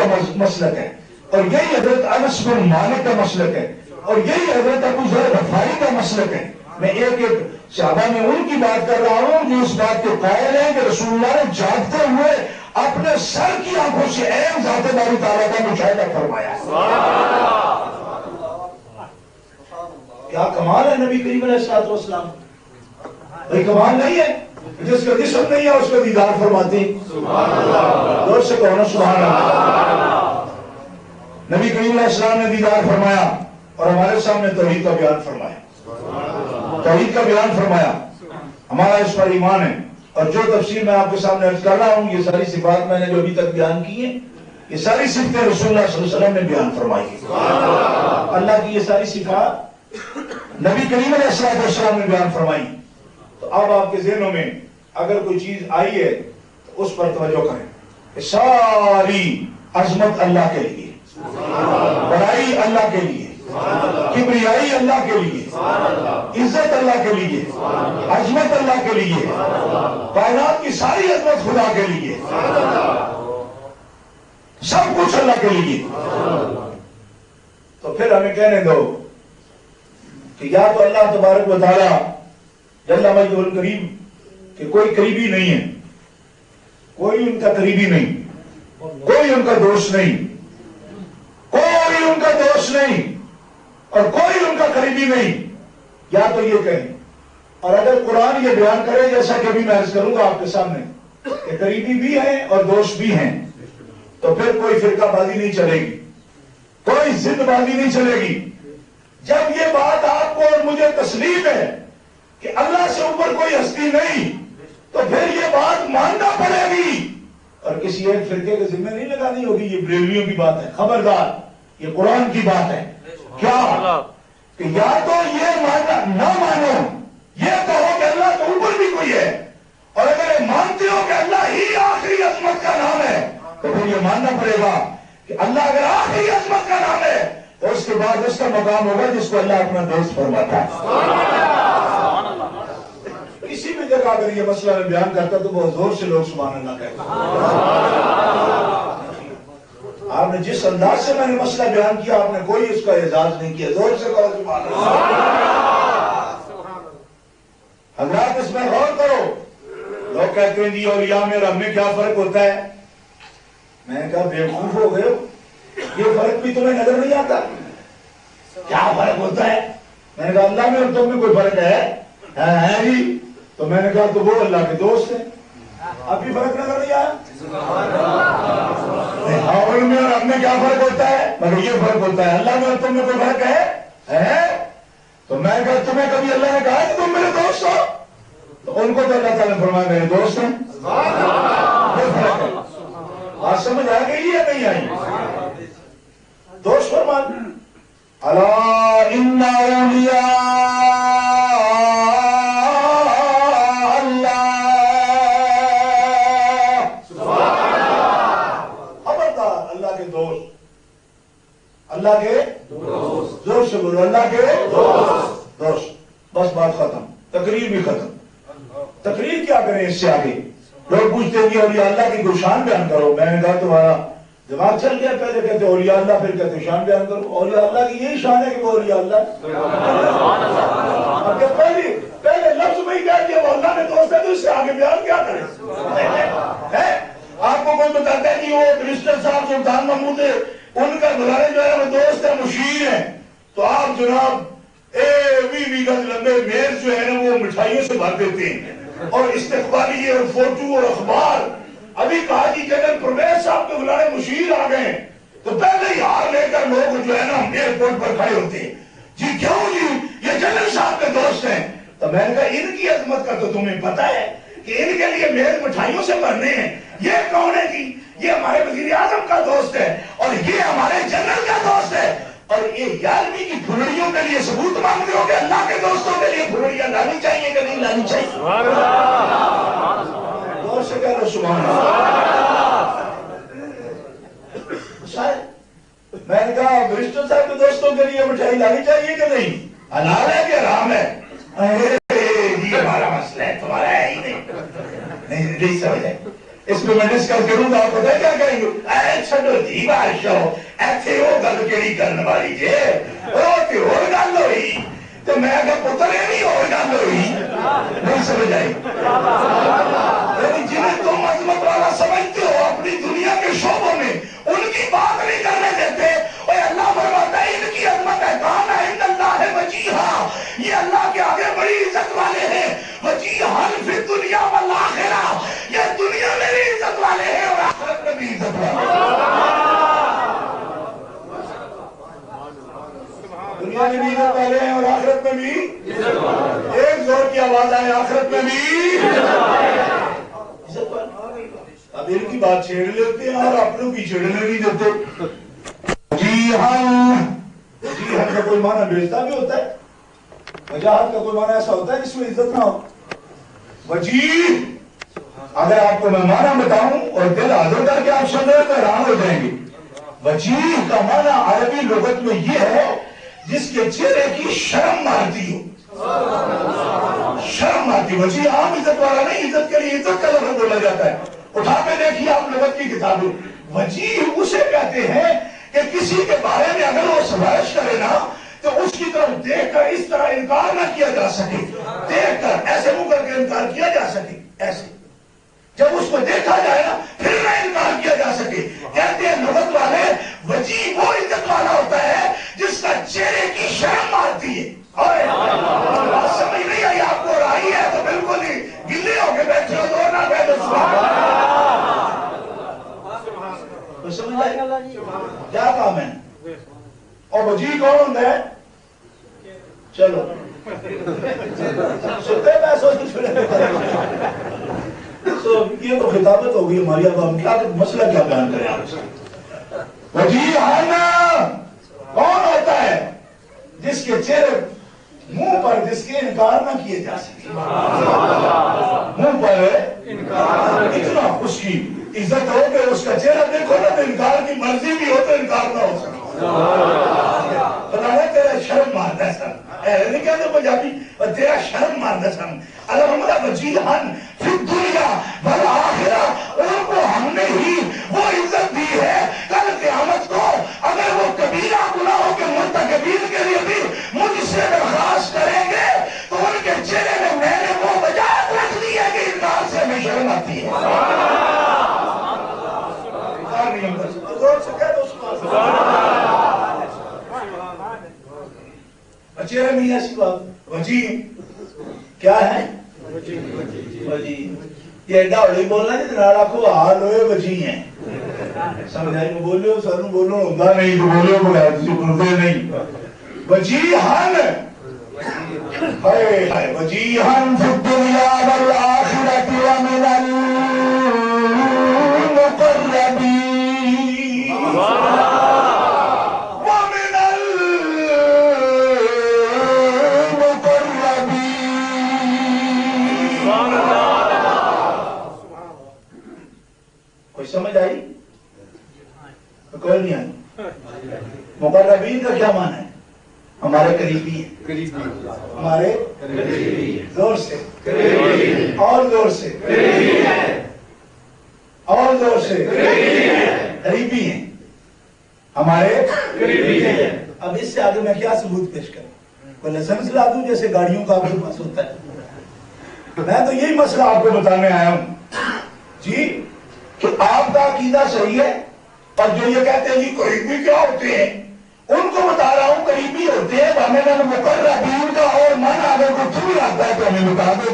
کا مسلک ہے، اور یہی حضرت انس بن مالک کا مسلک ہے، اور یہی حضرت ابو ذر غفاری کا مسلک ہے۔ میں ایک صحابہ میں ان کی بات کر رہا ہوں جو اس بات کے قائل ہیں کہ رسول اللہ نے جاگتے ہوئے اپنے سر کی آنکھوں سے عین ذات باری تعالیٰ کا مشاہدہ فرمایا۔ کیا کمال ہے نبی کریم علیہ السلام، بھئی کمال نہیں ہے؟ جس کا جسم نہیں ہے اس کا دیدار فرماتے ہیں۔ دور سے کہو نا سبحان اللہ۔ نبی کریم علیہ السلام نے دیدار فرمایا اور ہمارے سامنے توحید کا بیان فرمایا، توحید کا بیان فرمایا، ہمارا اس پر ایمان ہے۔ اور جو تفصیل میں آپ کے سامنے عرض کر رہا ہوں، یہ ساری صفات میں نے جو ابھی تک بیان کی ہیں، یہ ساری صفتیں رسول اللہ صلی اللہ علیہ وسلم نے بیان فرمائی ہیں۔ اللہ کی یہ ساری صفات نبی کریم علیہ السلام نے بیان فرمائی۔ تو اب آپ کے ذہنوں میں اگر کوئی چیز آئی ہے تو اس پر توجہ کریں کہ ساری عظمت اللہ کے لیے، بڑائی اللہ کے لیے، کبریائی اللہ کے لیے، عزت اللہ کے لیے، عظمت اللہ کے لیے، کائنات کی ساری عظمت خدا کے لیے، سب کچھ اللہ کے لیے۔ تو پھر ہمیں کہنے دو کہ یا تو اللہ تبارک و تعالی جل مجدہ الکریم کہ کوئی قریبی نہیں ہے، کوئی ان کا قریبی نہیں، کوئی ان کا دوست نہیں، کوئی ان کا دوست نہیں، اور کوئی ان کا قریبی نہیں، یا تو یہ کہیں۔ اور اگر قرآن یہ بیان کرے جیسا کہ بھی میں عرض کروں گا آپ کے سامنے کہ قریبی بھی ہیں اور دوست بھی ہیں، تو پھر کوئی فرقہ بازی نہیں چلے گی، کوئی ضد بازی نہیں چلے گی۔ جب یہ بات آپ کو اور مجھے تسلیم ہے کہ اللہ سے اوپر کوئی ہستی نہیں، تو پھر یہ بات ماننا پڑے گی اور کسی ایک فرقے کے ذمہ نہیں لگانی ہوگی۔ یہ بریلویوں کی بات ہے، خبردار، یہ قرآن کی بات ہے۔ کیا کہ یا تو یہ نہ مانو، یہ کہو کہ اللہ کے اوپر بھی کوئی ہے، اور اگر مانتے ہو کہ اللہ ہی آخری عظمت کا نام ہے تو پھر یہ ماننا پڑے گا کہ اللہ اگر آخری عظمت کا نام ہے تو اس کے بعد اس کا مقام ہوگا جس کو اللہ اپنا دوست فرماتا ہے۔ کسی بھی جگہ اگر یہ مسئلہ میں بیان کرتا تو بہت زور سے لوگ سبحان اللہ کہتے ہیں۔ آپ نے جس انداز سے میں نے مسئلہ بیان کیا آپ نے کوئی اس کا اعزاز نہیں کیا، زور سے کہو سبحان اللہ۔ حضرات اس میں غور کرو، لوگ کہتے ہیں جی اولیاء میں اور ہم میں کیا فرق ہوتا ہے؟ میں نے کہا بیوقوف ہو گئے ہو، یہ فرق بھی تمہیں نظر نہیں آتا؟ کیا فرق ہوتا ہے؟ میں نے کہا اللہ میں اور تم میں کوئی فرق ہے جی؟ تو میں نے کہا تو وہ اللہ کے دوست ہیں، اب بھی فرق نظر نہیں آیا؟ ان میں اور ہم میں کیا فرق ہوتا ہے؟ مگر یہ فرق ہوتا ہے اللہ میں اور تم میں کوئی فرق ہے؟ تو میں نے کہا تمہیں کبھی اللہ نے کہا کہ تم میرے دوست ہو؟ تو ان کو تو اللہ تعالیٰ نے فرمایا میرے دوست ہیں، یہ فرق ہے۔ بات سمجھ آ گئی یا نہیں آئی؟ دوست فرمان الا ان اولیاء اللہ، خبردار اللہ کے دوست، اللہ کے دوست، زور سے بولو اللہ کے دوست۔ بس بات ختم، تقریر بھی ختم۔ تقریر کیا کریں اس سے آگے؟ لوگ پوچھتے ہیں کہ اولیاء اللہ کی کوئی شان بیان کرو۔ میں نے کہا تمہارا دماغ چل گیا، پہلے کہتے اولیاء اللہ پھر کہتے شان بیان کرو۔ اولیاء اللہ کی یہی شان ہے کہ وہ اولیاء اللہ، پہلے لفظ میں ہی کہہ دیا وہ اللہ نے دوست ہے تو اس سے آگے بیان کیا کریں؟ آپ کو کوئی بتاتا ہے کہ وہ منسٹر صاحب سلطان محمود ہے، ان کا گزارے جو ہے وہ دوست ہے، مشیر ہے، تو آپ جناب 20 گز لمبے میز جو ہے نا وہ مٹھائیوں سے بھر دیتے ہیں، اور استقبالیے اور فوٹو اور اخبار۔ ابھی کہا جی جنرل پرویز صاحب کے بلانے مشیر آ گئے تو پہلے ہی ہار لے کر لوگ جو ہے نا ایئرپورٹ پر کھڑے ہوتے ہیں، جی کیوں جی یہ جنرل صاحب کے دوست ہیں۔ تو میں نے کہا ان کی عظمت کا تو تمہیں پتا ہے کہ ان کے لیے میز مٹھائیوں سے بھرنے ہیں، یہ کون ہے جی؟ یہ ہمارے وزیر اعظم کا دوست ہے اور یہ ہمارے جنرل کا دوست ہے، اور یہ 11ویں کی پھلڑیوں کے لیے ثبوت مانگتے ہو کہ اللہ کے دوستوں کے لیے پھلڑیاں لانی چاہیے کہ نہیں لانی چاہیے؟ دور سے کہہ رہو سبحان اللہ۔ میں نے کہا برسٹر صاحب کے دوستوں کے لیے مٹھائی لانی چاہیے کہ نہیں؟ حلال ہے کہ حرام ہے؟ یہ ہمارا مسئلہ ہے، تمہارا ہے ہی نہیں سمجھ ہے۔ اس پہ میں ڈسکس کروں گا، آپ پتہ ہے کیا کہیں گے؟ اے چھڈو جی بادشاہ، ایتھے وہ گل کیڑی کرن والی جے، وہ تے ہور گل ہوئی، تو میں کہا پتر یہ نہیں اور گل ہوئی، نہیں سمجھ آئی؟ یعنی جنہیں تم عظمت والا سمجھتے ہو اپنی دنیا کے شعبوں میں، ان کی بات نہیں کرنے دیتے۔ اور اللہ فرماتا ہے ان کی عظمت ہے، کام ہے ان اللہ وجیہا، یہ اللہ کے آگے بڑی عزت والے ہیں، وجیہا فی الدنیا والآخرہ، یہ دنیا میں بھی عزت والے ہیں اور آخرت میں بھی عزت والے ہیں۔ دنیا میں بھی عزت والے ہیں اور آخرت میں بھی ایک زور کی آواز آئے، آخرت میں بھی عزت والے۔ اب ان کی بات چھیڑ لیتے ہیں اور اپنوں کی چھیڑنے نہیں دیتے۔ وجیہاً کا کوئی معنی بیچتا بھی ہوتا ہے، وجاہت کا کوئی معنی ایسا ہوتا ہے جس میں عزت نہ ہو۔ وجیہ اگر آپ کو میں معنی بتاؤں اور دل حاضر کر کے آپ سن رہے تو حیران ہو جائیں گے۔ وجیہ کا معنی عربی لغت میں یہ ہے جس کے چہرے کی شرم مارتی ہو، شرم آتی۔ وجیہ عام عزت والا نہیں، عزت کے لیے عزت کا لفظ بولا جاتا ہے۔ اٹھا کے دیکھیے آپ لغت کی کتابیں، وجیہ اسے کہتے ہیں کہ کسی کے بارے میں اگر وہ سفارش کرے نا تو اس کی طرف دیکھ کر اس طرح انکار نہ کیا جا سکے، دیکھ کر ایسے منہ کر کے انکار کیا جا سکے، ایسے جب اس کو دیکھا جائے نا پھر نہ انکار کیا جا سکے۔ کہتے ہیں لغت والے وجیہ وہ عزت والا ہوتا ہے جس کا چہرے کی شرم آتی ہے۔ اور سمجھ نہیں آئی آپ کو؟ رائی ہے تو بالکل ہی گلے ہو کے بیٹھے ہو، دور نہ بیٹھے تو سمجھ آئی کیا کام ہے؟ اور وجیہ کون ہوتا ہے؟ چلو سنتے پیسوں سے چھوڑے یہ تو خطابت ہوگی ہماری، اب ہم کیا مسئلہ کیا بیان کریں آپ سے؟ وجیہاً کون ہوتا ہے جس کے چہرے منہ پر جس کے انکار نہ کیے جا سکے، منہ پر اتنا اس کی عزت ہو کہ اس کا چہرہ دیکھو نا تو انکار کی مرضی بھی ہو تو انکار نہ ہو سکے۔ بتانا تیرا شرم مارتا سن، نہیں کہتے پنجابی، تیرا شرم مارتا سن۔ الحمدہ وجیہاً فی الدنیا والآخرہ، ان کو ہم نے ہی وہ عزت دی ہے کل قیامت کو اگر وہ کبیرہ گناہوں کے مرتکبین کے لیے بھی مجھ سے درخواست کریں گے تو ان کے چہرے میں نے وہ وجاہت رکھ دی ہے کہ انکار سے ہمیں شرم آتی ہے۔ چہرے میں ایسی بات وجیہ کیا ہے؟ وجیہ یہ ایڈا ہوئی بولنا جی ناڑا کو حال ہوئے وجیہ ہیں، سمجھائی میں بولے ہو سر بولو ہوتا نہیں تو بولے ہو بغیر تسی بولتے نہیں۔ وجیہاً وجیہاً فی الدنیا والآخرۃ ومن المقربین سمجھ آئی؟ کوئی نہیں آئی؟ مقربین کا کیا معنی ہے؟ ہمارے قریبی ہیں، ہمارے زور سے اور زور سے اور زور سے قریبی ہیں، ہمارے قریبی ہیں۔ اب اس سے آگے میں کیا ثبوت پیش کروں؟ کوئی لائسنس لا دوں جیسے گاڑیوں کا آپ کے پاس ہوتا ہے؟ میں تو یہی مسئلہ آپ کو بتانے آیا ہوں جی کہ آپ کا عقیدہ صحیح ہے، اور جو یہ کہتے ہیں جی قریبی کیا ہوتے ہیں ان کو بتا رہا ہوں قریبی ہوتے ہیں وَمِنَ الْمُقَرَّبِينَ کا اور معنی اگر کوئی تھوڑی آتا ہے تو ہمیں بتا دو۔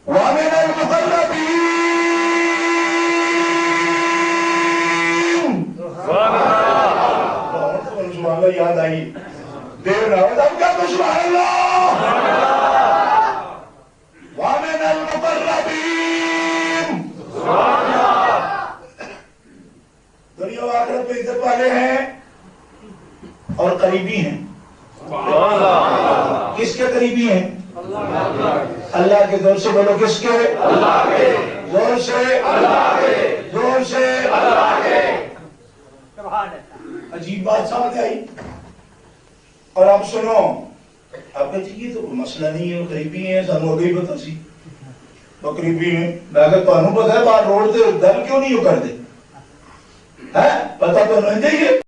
وَمِنَ الْمُقَرَّبِينَ سبحان اللہ یاد آئی دیر نہ ہو تب کیا تو سبحان اللہ۔ وَمِنَ الْمُقَرَّبِينَ دنیا و آخرت میں عزت والے ہیں اور قریبی ہیں۔ کس کے قریبی ہیں؟ اللہ کے۔ زور سے بولو کس کے؟ اللہ کے۔ زور سے اللہ کے، زور سے اللہ کے۔ عجیب بات سامنے آئی، اور آپ سنو، آپ کہتے ہیں یہ تو کوئی مسئلہ نہیں ہے، قریبی ہیں، سانو اگے ہی پتہ سی، وہ قریبی نے میں کہ تمہیں پتا ہے باہر روڈ سے گل کیوں نہیں کر دے پتا تو نہیں چاہیے